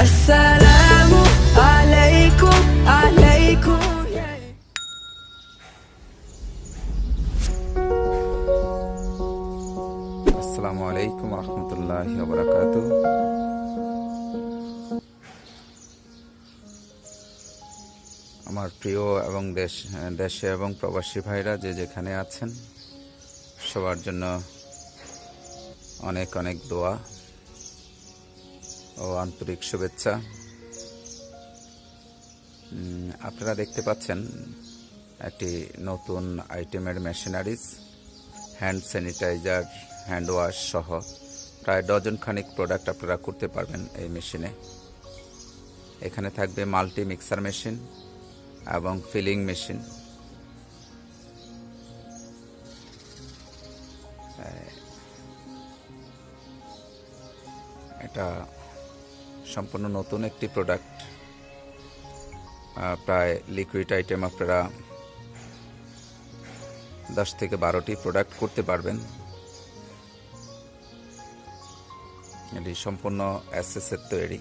Assalamu alaikum, alaikum. আসসালামু আলাইকুম রহমতুল্লাহি ওয়া বারাকাতুহু। আমার প্রিয় এবং দেশে এবং প্রবাসী ভাইরা যে যেখানে আছেন, সবার জন্য অনেক অনেক দোয়া ও আন্তরিক শুভেচ্ছা। আপনারা দেখতে পাচ্ছেন একটি নতুন আইটেমের machineries, hand sanitiser, hand wash সহ প্রায় ডজন খানিক প্রোডাক্ট আপনারা করতে পারবেন এই মেশিনে। এখানে থাকবে মাল্টি মিক্সার মেশিন এবং ফিলিং মেশিন। এটা সম্পূর্ণ নতুন একটি প্রোডাক্ট। প্রায় লিকুইড আইটেম আপনারা 10 থেকে 12টি প্রোডাক্ট করতে পারবেন। এটি সম্পূর্ণ এসএসের তৈরি।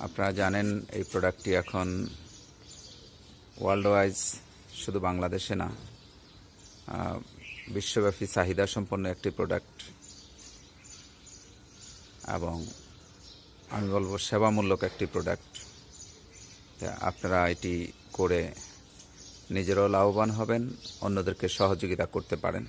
আপনারা জানেন এই প্রোডাক্টটি এখন ওয়ার্ল্ড ওয়াইজ, শুধু বাংলাদেশে না, বিশ্বব্যাপী চাহিদা সম্পন্ন একটি প্রোডাক্ট এবং আমি বলবো সেবামূলক একটি প্রোডাক্ট। আপনারা এটি করে নিজেরাও লাভবান হবেন, অন্যদেরকে সহযোগিতা করতে পারেন।